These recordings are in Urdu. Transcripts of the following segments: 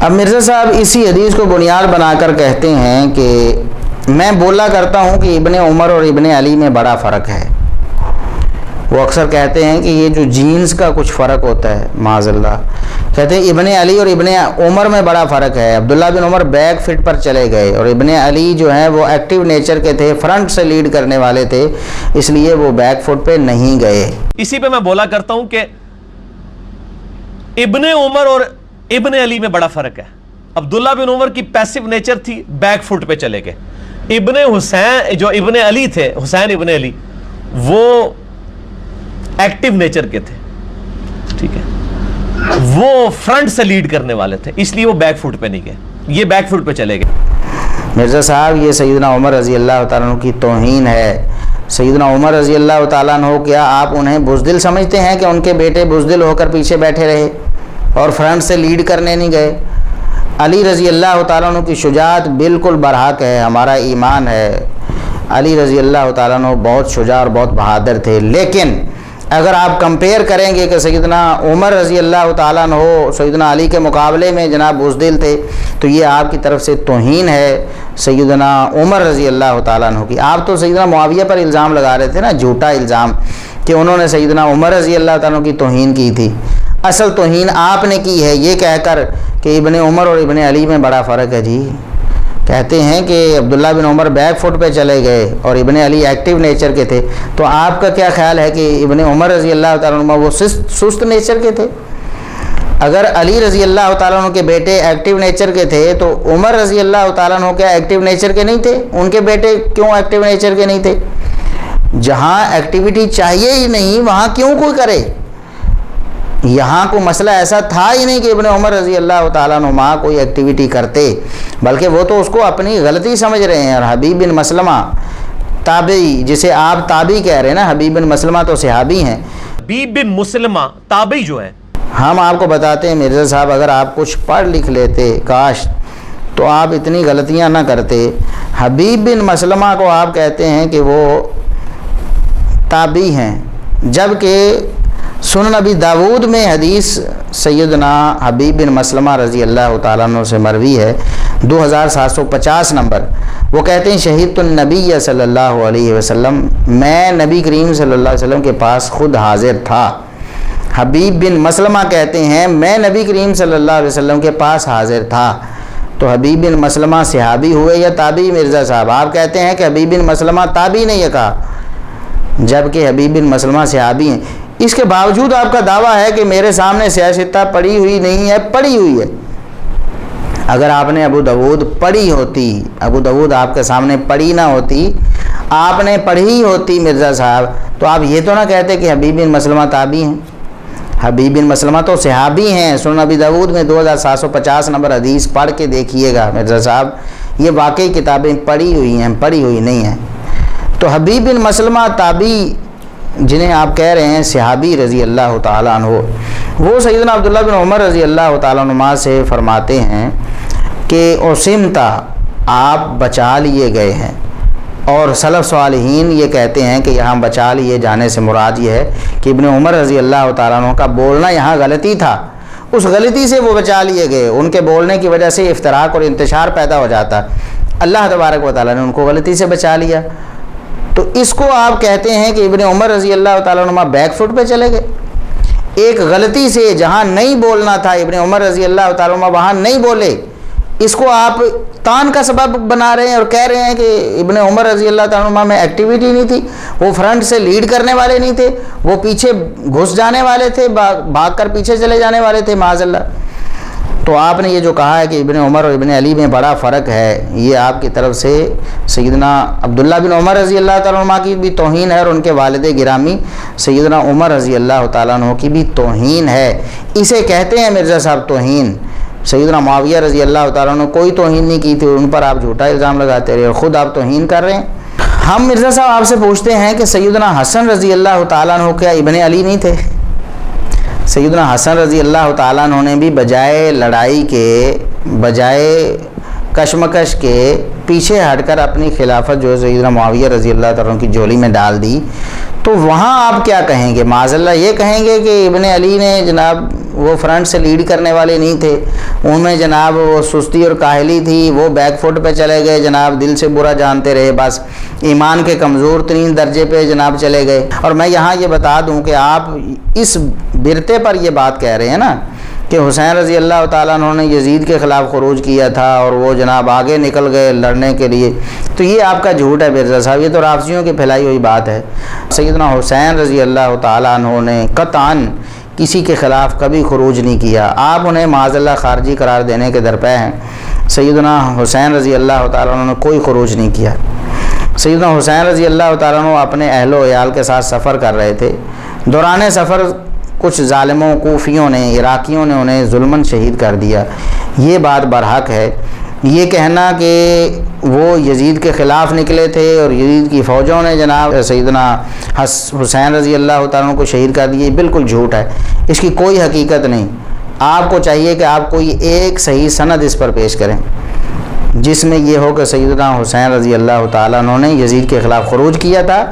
اب مرزا صاحب اسی حدیث کو بنیاد بنا کر کہتے ہیں کہ میں بولا کرتا ہوں کہ ابن عمر اور ابن علی میں بڑا فرق ہے۔ وہ اکثر کہتے ہیں کہ یہ جو جینز کا کچھ فرق ہوتا ہے، معاذ اللہ، کہتے ہیں ابن علی اور ابن عمر میں بڑا فرق ہے۔ عبداللہ بن عمر بیک فٹ پر چلے گئے اور ابن علی جو ہیں وہ ایکٹیو نیچر کے تھے، فرنٹ سے لیڈ کرنے والے تھے، اس لیے وہ بیک فٹ پہ نہیں گئے۔ اسی پہ میں بولا کرتا ہوں کہ ابن عمر اور ابن علی میں بڑا فرق ہے۔ عبداللہ بن عمر کی پیسو نیچر تھی، بیک فٹ پہ چلے گئے۔ ابن حسین جو ابن علی تھے، حسین ابن علی، وہ ایکٹیو نیچر کے تھے، ٹھیک ہے، وہ فرنٹ سے لیڈ کرنے والے تھے، اس لیے وہ بیک فٹ پہ نہیں گئے، یہ بیک فٹ پہ چلے گئے۔ مرزا صاحب یہ سیدنا عمر رضی اللہ تعالیٰ عنہ کی توہین ہے۔ سیدنا عمر رضی اللہ تعالیٰ عنہ، کیا آپ انہیں بزدل سمجھتے ہیں کہ ان کے بیٹے بزدل ہو کر پیچھے بیٹھے رہے اور فرنٹ سے لیڈ کرنے نہیں گئے؟ علی رضی اللہ تعالیٰ عنہ کی شجاعت بالکل برحق ہے، ہمارا ایمان ہے، علی رضی اللہ تعالیٰ عنہ بہت شجاع اور بہت بہادر تھے، لیکن اگر آپ کمپیئر کریں گے کہ سیدنا عمر رضی اللہ تعالیٰ عنہ سیدنا علی کے مقابلے میں جناب بزدل تھے، تو یہ آپ کی طرف سے توہین ہے سیدنا عمر رضی اللہ تعالیٰ عنہ کی۔ آپ تو سیدنا معاویہ پر الزام لگا رہے تھے نا، جھوٹا الزام، کہ انہوں نے سیدنا عمر رضی اللہ تعالیٰ عنہ کی توہین کی تھی۔ اصل توہین آپ نے کی ہے یہ کہہ کر کہ ابن عمر اور ابن علی میں بڑا فرق ہے۔ جی کہتے ہیں کہ عبداللہ بن عمر بیک فٹ پہ چلے گئے اور ابن علی ایکٹیو نیچر کے تھے، تو آپ کا کیا خیال ہے کہ ابن عمر رضی اللہ تعالیٰ عنہ وہ سست نیچر کے تھے؟ اگر علی رضی اللہ تعالیٰ عنہ کے بیٹے ایکٹیو نیچر کے تھے تو عمر رضی اللہ تعالیٰ عنہ کیا ایکٹیو نیچر کے نہیں تھے؟ ان کے بیٹے کیوں ایکٹیو نیچر کے نہیں تھے؟ جہاں ایکٹیویٹی چاہیے ہی نہیں وہاں کیوں کوئی کرے؟ یہاں کو مسئلہ ایسا تھا ہی نہیں کہ ابن عمر رضی اللہ تعالیٰ عنہ کوئی ایکٹیویٹی کرتے، بلکہ وہ تو اس کو اپنی غلطی سمجھ رہے ہیں۔ اور حبیب بن مسلمہ تابعی، جسے آپ تابعی کہہ رہے ہیں نا، حبیب بن مسلمہ تو صحابی ہیں۔ حبیب بن مسلمہ تابعی جو ہیں، ہم آپ کو بتاتے ہیں مرزا صاحب، اگر آپ کچھ پڑھ لکھ لیتے کاش، تو آپ اتنی غلطیاں نہ کرتے۔ حبیب بن مسلمہ کو آپ کہتے ہیں کہ وہ تابعی ہیں، جبکہ سنن ابی داود میں حدیث سیدنا حبیب بن مسلمہ رضی اللہ تعالیٰ عنہ سے مروی ہے، 2750 نمبر۔ وہ کہتے ہیں شہید النبی صلی اللہ علیہ وسلم، میں نبی کریم صلی اللہ علیہ وسلم کے پاس خود حاضر تھا۔ حبیب بن مسلمہ کہتے ہیں میں نبی کریم صلی اللہ علیہ وسلم کے پاس حاضر تھا۔ تو حبیب بن مسلمہ صحابی ہوئے یا تابعی؟ مرزا صاحب آپ کہتے ہیں کہ حبیب بن مسلمہ تابعی نے یہ کہا، جبکہ حبیب بن مسلمہ صحابی ہیں۔ اس کے باوجود آپ کا دعویٰ ہے کہ میرے سامنے سیاستہ پڑھی ہوئی نہیں ہے، پڑھی ہوئی ہے۔ اگر آپ نے ابو داود پڑھی ہوتی، ابو داود آپ کے سامنے پڑھی نہ ہوتی، آپ نے پڑھی ہوتی مرزا صاحب، تو آپ یہ تو نہ کہتے کہ حبیب بن مسلمہ تابعی ہیں۔ حبیب بن مسلمہ تو صحابی ہیں۔ سنن ابی داود میں 2750 نمبر حدیث پڑھ کے دیکھیے گا مرزا صاحب، یہ واقعی کتابیں پڑھی ہوئی ہیں، پڑھی ہوئی نہیں ہیں۔ تو حبیب بن مسلمہ تابعی جنہیں آپ کہہ رہے ہیں صحابی رضی اللہ تعالیٰ عنہ، وہ سیدنا عبداللہ بن عمر رضی اللہ تعالیٰ عنہ سے فرماتے ہیں کہ اسمتا، آپ بچا لیے گئے ہیں۔ اور سلف صالحین یہ کہتے ہیں کہ یہاں بچا لیے جانے سے مراد یہ ہے کہ ابن عمر رضی اللہ تعالیٰ عنہ کا بولنا یہاں غلطی تھا، اس غلطی سے وہ بچا لیے گئے، ان کے بولنے کی وجہ سے افتراق اور انتشار پیدا ہو جاتا، اللہ تبارک و تعالیٰ نے ان کو غلطی سے بچا لیا۔ تو اس کو آپ کہتے ہیں کہ ابن عمر رضی اللہ تعالیٰ عنہ بیک فٹ پہ چلے گئے، ایک غلطی سے جہاں نہیں بولنا تھا ابن عمر رضی اللہ تعالیٰ عنہ وہاں نہیں بولے، اس کو آپ تان کا سبب بنا رہے ہیں اور کہہ رہے ہیں کہ ابن عمر رضی اللہ تعالیٰ عنہ میں ایکٹیویٹی نہیں تھی، وہ فرنٹ سے لیڈ کرنے والے نہیں تھے، وہ پیچھے گھس جانے والے تھے، بھاگ کر پیچھے چلے جانے والے تھے معاذ اللہ۔ تو آپ نے یہ جو کہا ہے کہ ابن عمر اور ابن علی میں بڑا فرق ہے، یہ آپ کی طرف سے سیدنا عبداللہ بن عمر رضی اللہ تعالیٰ عنہ کی بھی توہین ہے اور ان کے والد گرامی سیدنا عمر رضی اللہ تعالیٰ عنہ کی بھی توہین ہے۔ اسے کہتے ہیں مرزا صاحب توہین۔ سیدنا معاویہ رضی اللہ تعالیٰ عنہ کوئی توہین نہیں کی تھی، ان پر آپ جھوٹا الزام لگاتے رہے اور خود آپ توہین کر رہے ہیں۔ ہم مرزا صاحب آپ سے پوچھتے ہیں کہ سیدنا حسن رضی اللہ تعالیٰ عنہ کیا ابن علی نہیں تھے؟ سیدنا حسن رضی اللہ تعالیٰ عنہ نے بھی بجائے لڑائی کے، بجائے کشمکش کے پیچھے ہٹ کر اپنی خلافت جو ہے سیدنا معاویہ رضی اللہ تعالیٰ عنہ کی جھولی میں ڈال دی، تو وہاں آپ کیا کہیں گے؟ معاذ اللہ یہ کہیں گے کہ ابن علی نے جناب وہ فرنٹ سے لیڈ کرنے والے نہیں تھے، ان میں جناب وہ سستی اور کاہلی تھی، وہ بیک فٹ پہ چلے گئے، جناب دل سے برا جانتے رہے، بس ایمان کے کمزور ترین درجے پہ جناب چلے گئے۔ اور میں یہاں یہ بتا دوں کہ آپ اس برتے پر یہ بات کہہ رہے ہیں نا کہ حسین رضی اللہ تعالیٰ عنہ نے یزید کے خلاف خروج کیا تھا اور وہ جناب آگے نکل گئے لڑنے کے لیے، تو یہ آپ کا جھوٹ ہے مرزا صاحب، یہ تو رافضیوں کی پھیلائی ہوئی بات ہے۔ سیدنا حسین رضی اللہ تعالیٰ عنہ نے قطعاً کسی کے خلاف کبھی خروج نہیں کیا، آپ انہیں معاذ اللہ خارجی قرار دینے کے درپے ہیں۔ سیدنا حسین رضی اللہ تعالیٰ عنہ نے کوئی خروج نہیں کیا۔ سیدنا حسین رضی اللہ تعالیٰ عنہ اپنے اہل و عیال کے ساتھ سفر کر رہے تھے، دوران سفر کچھ ظالموں کوفیوں نے عراقیوں نے انہیں ظلماً شہید کر دیا۔ یہ بات برحق ہے۔ یہ کہنا کہ وہ یزید کے خلاف نکلے تھے اور یزید کی فوجوں نے جناب سیدنا حسین رضی اللہ تعالیٰ عنہ کو شہید کر دیا، یہ بالکل جھوٹ ہے، اس کی کوئی حقیقت نہیں۔ آپ کو چاہیے کہ آپ کوئی ایک صحیح سند اس پر پیش کریں جس میں یہ ہو کہ سیدنا حسین رضی اللہ تعالیٰ عنہ نے یزید کے خلاف خروج کیا تھا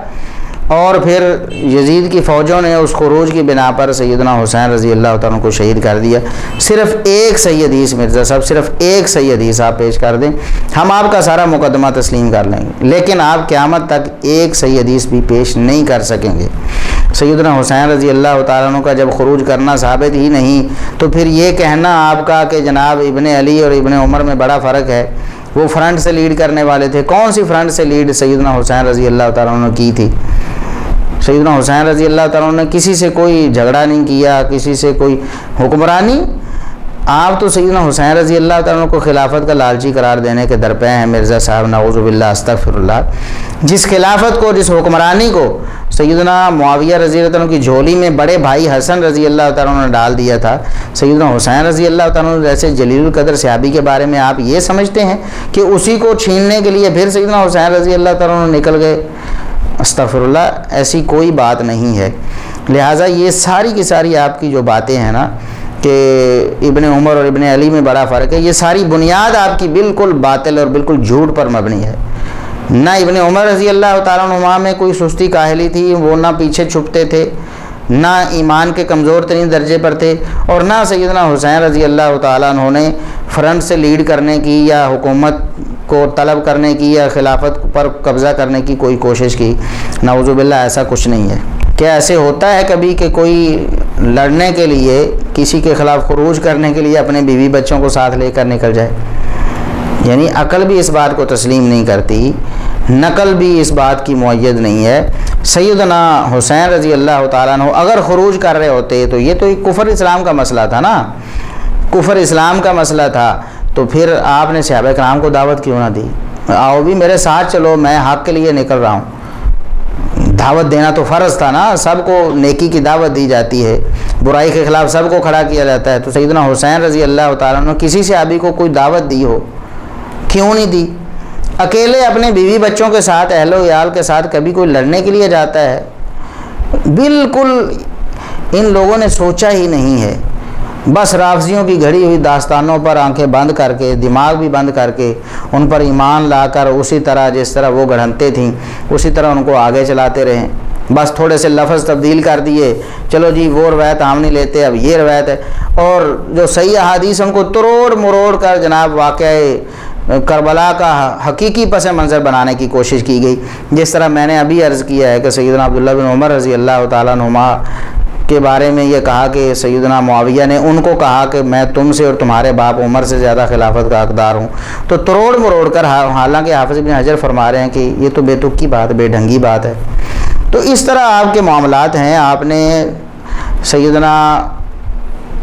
اور پھر یزید کی فوجوں نے اس خروج کی بنا پر سیدنا حسین رضی اللہ تعالیٰ عنہ کو شہید کر دیا۔ صرف ایک صحیح حدیث مرزا صاحب، صرف ایک صحیح حدیث آپ پیش کر دیں، ہم آپ کا سارا مقدمہ تسلیم کر لیں گے، لیکن آپ قیامت تک ایک صحیح حدیث بھی پیش نہیں کر سکیں گے۔ سیدنا حسین رضی اللہ تعالیٰ عنہ کا جب خروج کرنا ثابت ہی نہیں، تو پھر یہ کہنا آپ کا کہ جناب ابن علی اور ابن عمر میں بڑا فرق ہے، وہ فرنٹ سے لیڈ کرنے والے تھے، کون سی فرنٹ سے لیڈ سیدنا حسین رضی اللہ تعالیٰ عنہ کی تھی؟ سیدنا حسین رضی اللہ تعالیٰ عنہ نے کسی سے کوئی جھگڑا نہیں کیا، کسی سے کوئی حکمرانی۔ آپ تو سیدنا حسین رضی اللہ تعالیٰ عنہ کو خلافت کا لالچی قرار دینے کے درپے ہیں مرزا صاحب، نعوذ باللہ استغفر اللہ۔ جس خلافت کو، جس حکمرانی کو سیدنا معاویہ رضی اللہ عنہ کی جھولی میں بڑے بھائی حسن رضی اللہ تعالیٰ عنہ نے ڈال دیا تھا، سیدنا حسین رضی اللہ تعالیٰ عنہ جیسے جلیل القدر صحابی کے بارے میں آپ یہ سمجھتے ہیں کہ اسی کو چھیننے کے لیے پھر سیدنا حسین رضی اللہ تعالیٰ عنہ نکل گئے؟ استغفر اللہ، ایسی کوئی بات نہیں ہے۔ لہٰذا یہ ساری کی ساری آپ کی جو باتیں ہیں نا کہ ابن عمر اور ابن علی میں بڑا فرق ہے، یہ ساری بنیاد آپ کی بالکل باطل اور بالکل جھوٹ پر مبنی ہے۔ نہ ابن عمر رضی اللہ تعالیٰ عنہ میں کوئی سستی کاہلی تھی، وہ نہ پیچھے چھپتے تھے، نہ ایمان کے کمزور ترین درجے پر تھے، اور نہ سیدنا حسین رضی اللہ تعالیٰ عنہ نے فرنٹ سے لیڈ کرنے کی یا حکومت کو طلب کرنے کی یا خلافت پر قبضہ کرنے کی کوئی کوشش کی۔ نعوذ باللہ ایسا کچھ نہیں ہے۔ کیا ایسے ہوتا ہے کبھی کہ کوئی لڑنے کے لیے، کسی کے خلاف خروج کرنے کے لیے اپنے بیوی بچوں کو ساتھ لے کر نکل جائے؟ یعنی عقل بھی اس بات کو تسلیم نہیں کرتی، نقل بھی اس بات کی مؤید نہیں ہے۔ سیدنا حسین رضی اللہ تعالیٰ عنہ اگر خروج کر رہے ہوتے تو یہ تو ایک کفر اسلام کا مسئلہ تھا نا، کفر اسلام کا مسئلہ تھا، تو پھر آپ نے صحابہ کرام کو دعوت کیوں نہ دی؟ آؤ بھی میرے ساتھ چلو، میں حق کے لیے نکل رہا ہوں۔ دعوت دینا تو فرض تھا نا، سب کو نیکی کی دعوت دی جاتی ہے، برائی کے خلاف سب کو کھڑا کیا جاتا ہے۔ تو سیدنا حسین رضی اللہ تعالیٰ عنہ کسی صحابی کو کوئی دعوت دی ہو، کیوں نہیں دی؟ اکیلے اپنے بیوی بچوں کے ساتھ، اہل و عیال کے ساتھ کبھی کوئی لڑنے کے لیے جاتا ہے؟ بالکل ان لوگوں نے سوچا ہی نہیں ہے، بس رافضیوں کی گھڑی ہوئی داستانوں پر آنکھیں بند کر کے، دماغ بھی بند کر کے، ان پر ایمان لا کر اسی طرح جس طرح وہ گڑھنتے تھیں اسی طرح ان کو آگے چلاتے رہیں۔ بس تھوڑے سے لفظ تبدیل کر دیے، چلو جی وہ روایت ہم نہیں لیتے، اب یہ روایت ہے، اور جو صحیح احادیث ان کو تروڑ مروڑ کر جناب واقعہ کربلا کا حقیقی پس منظر بنانے کی کوشش کی گئی۔ جس طرح میں نے ابھی عرض کیا ہے کہ سیدنا عبداللہ بن عمر رضی اللہ تعالیٰ عنہما کے بارے میں یہ کہا کہ سیدنا معاویہ نے ان کو کہا کہ میں تم سے اور تمہارے باپ عمر سے زیادہ خلافت کا حقدار ہوں، تو تروڑ مروڑ کر، حالانکہ حافظ ابن حجر فرما رہے ہیں کہ یہ تو بے تک کی بات، بے ڈھنگی بات ہے۔ تو اس طرح آپ کے معاملات ہیں۔ آپ نے سیدنا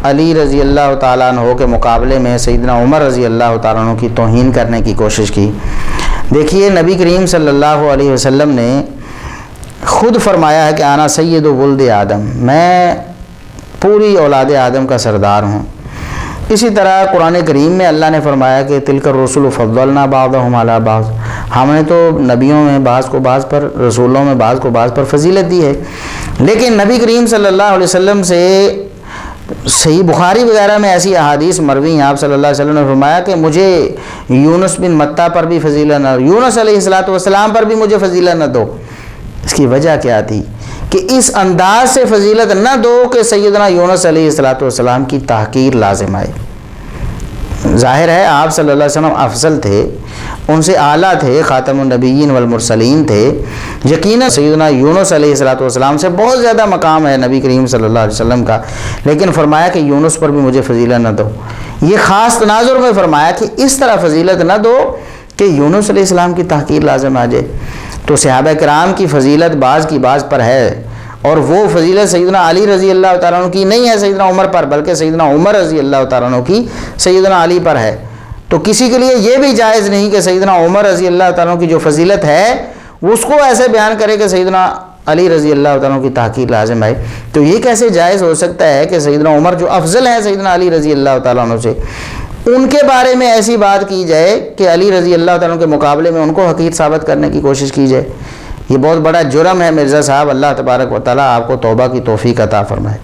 علی رضی اللہ تعالیٰ عنہ کے مقابلے میں سیدنا عمر رضی اللہ تعالیٰ عنہ کی توہین کرنے کی کوشش کی۔ دیکھیے نبی کریم صلی اللہ علیہ وسلم نے خود فرمایا ہے کہ آنا سید ولد آدم، میں پوری اولاد آدم کا سردار ہوں۔ اسی طرح قرآن کریم میں اللہ نے فرمایا کہ تلک الرسل فضلنا بعضهم علی بعض، ہم نے تو نبیوں میں بعض کو بعض پر، رسولوں میں بعض کو بعض پر فضیلت دی ہے۔ لیکن نبی کریم صلی اللہ علیہ وسلم سے صحیح بخاری وغیرہ میں ایسی احادیث مروی ہیں، آپ صلی اللہ علیہ وسلم نے فرمایا کہ مجھے یونس بن متہ پر بھی فضیلت نہ، یونس علیہ السلام پر بھی مجھے فضیلت نہ دو۔ اس کی وجہ کیا تھی کہ اس انداز سے فضیلت نہ دو کہ سیدنا یونس علیہ السلام کی تحقیر لازم آئے۔ ظاہر ہے آپ صلی اللہ علیہ وسلم افضل تھے، ان سے اعلیٰ تھے، خاتم النبیین والمرسلین تھے، یقیناً سیدنا یونس علیہ السلام سے بہت زیادہ مقام ہے نبی کریم صلی اللہ علیہ وسلم کا، لیکن فرمایا کہ یونس پر بھی مجھے فضیلت نہ دو۔ یہ خاص تناظر میں فرمایا کہ اس طرح فضیلت نہ دو کہ یونس علیہ السلام کی تحقیر لازم آ جائے۔ تو صحابہ کرام کی فضیلت بعض کی بعض پر ہے، اور وہ فضیلت سیدنا علی رضی اللہ تعالیٰ عنہ کی نہیں ہے سیدنا عمر پر، بلکہ سیدنا عمر رضی اللہ تعالیٰ عنہ کی سیدنا علی پر ہے۔ تو کسی کے لیے یہ بھی جائز نہیں کہ سیدنا عمر رضی اللہ تعالیٰ عنہ کی جو فضیلت ہے اس کو ایسے بیان کرے کہ سیدنا علی رضی اللہ تعالیٰ عنہ کی تحقیر لازم ہے۔ تو یہ کیسے جائز ہو سکتا ہے کہ سیدنا عمر جو افضل ہیں سیدنا علی رضی اللہ تعالیٰ عنہ سے، ان کے بارے میں ایسی بات کی جائے کہ علی رضی اللہ تعالیٰ عنہ کے مقابلے میں ان کو حقیر ثابت کرنے کی کوشش کی جائے۔ یہ بہت بڑا جرم ہے مرزا صاحب۔ اللہ تبارک و تعالیٰ آپ کو توبہ کی توفیق عطا فرمائے۔